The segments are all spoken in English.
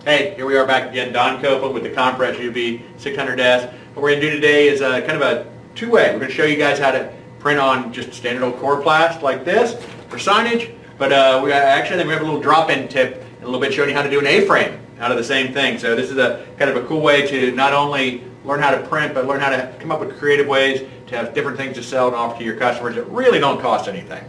Hey, here we are back again, Don Copeland with the Compress UV 600S. What we're going to do today is kind of a two-way. We're going to show you guys how to print on just standard old Coroplast like this for signage, but we actually have a little drop-in tip in a little bit showing you how to do an A-frame out of the same thing. So this is a kind of a cool way to not only learn how to print, but learn how to come up with creative ways to have different things to sell and offer to your customers that really don't cost anything.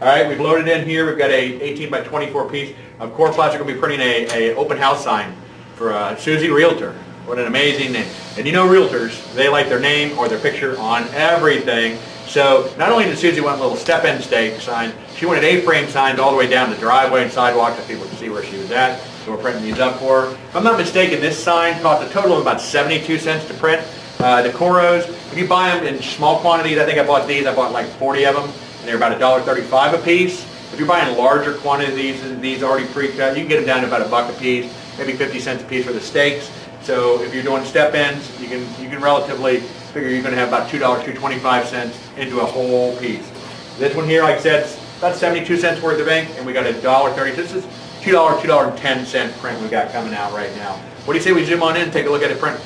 All right, we've loaded in here. We've got a 18 by 24 piece of Coroplast. We're going to be printing a open house sign for Susie Realtor. What an amazing name. And you know realtors, they like their name or their picture on everything. So not only did Susie want a little step-in stake sign, she wanted A-frame signs all the way down the driveway and sidewalk so people could see where she was at. So we're printing these up for her. If I'm not mistaken, this sign cost a total of about 72 cents to print. The Coros, if you buy them in small quantities, I think I bought these, I bought like 40 of them. And they're about $1.35 a piece. If you're buying larger quantities of these already pre-cut, you can get them down to about $1 a piece, maybe 50 cents a piece for the stakes. So if you're doing step-ins, you can relatively figure you're going to have about $2, $2.25 into a whole piece. This one here, like I said, it's about 72 cents worth of ink, and we got $1.30. This is $2, $2.10 print we got coming out right now. What do you say we zoom on in and take a look at it print?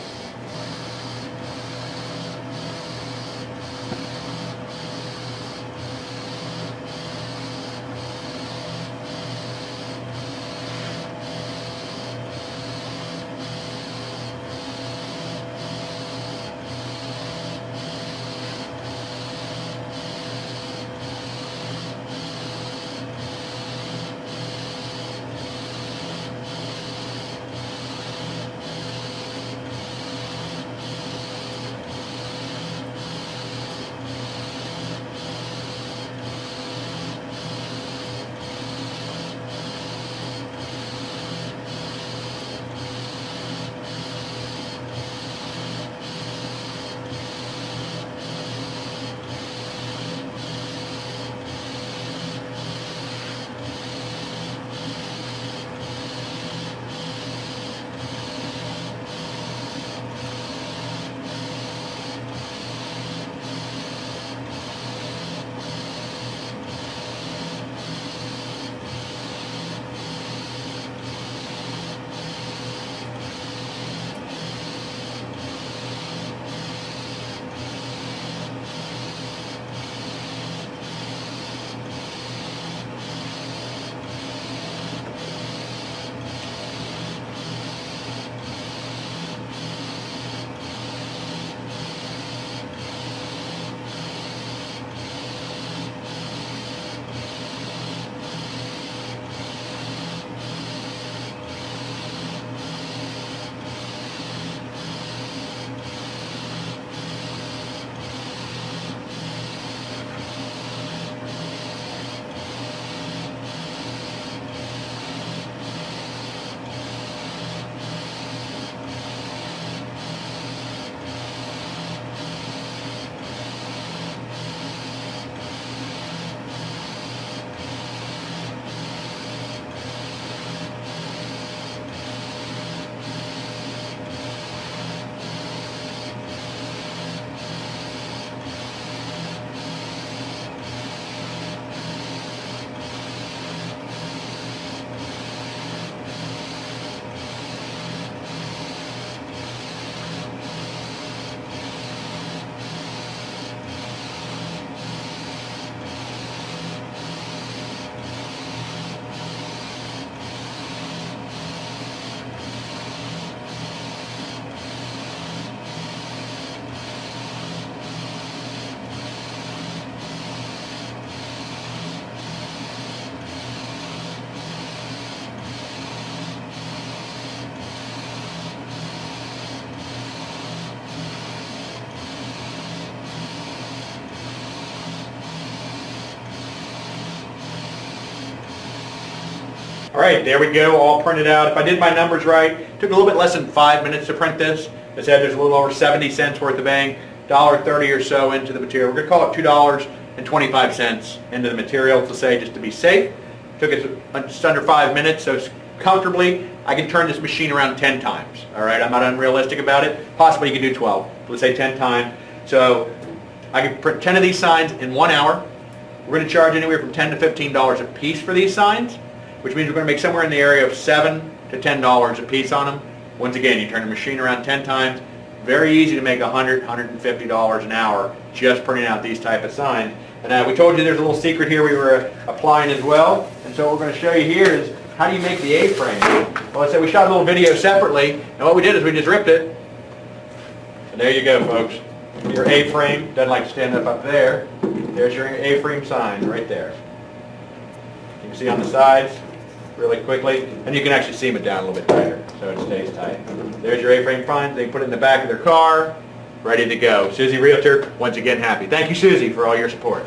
All right, there we go, all printed out. If I did my numbers right, it took a little bit less than 5 minutes to print this. As I said, there's a little over 70 cents worth of ink, $1.30 or so into the material. We're going to call it $2.25 into the material to say, just to be safe. Took it just under 5 minutes, so comfortably I can turn this machine around 10 times. All right, I'm not unrealistic about it. Possibly you can do 12, let's say 10 times. So I can print 10 of these signs in 1 hour. We're going to charge anywhere from $10 to $15 a piece for these signs. which means we're going to make somewhere in the area of $7 to $10 a piece on them. Once again, you turn the machine around 10 times. Very easy to make $100, $150 an hour just printing out these type of signs. And we told you there's a little secret here we were applying as well. And so what we're going to show you here is how do you make the A-frame. Well, I said we shot a little video separately, and what we did is we just ripped it. And there you go, folks. Your A-frame doesn't like to stand up there. There's your A-frame sign right there. You can see on the sides really quickly, and you can actually seam it down a little bit tighter so it stays tight. There's your A-frame signs. They can put it in the back of their car, ready to go. Susie Realtor, once again happy. Thank you, Susie, for all your support.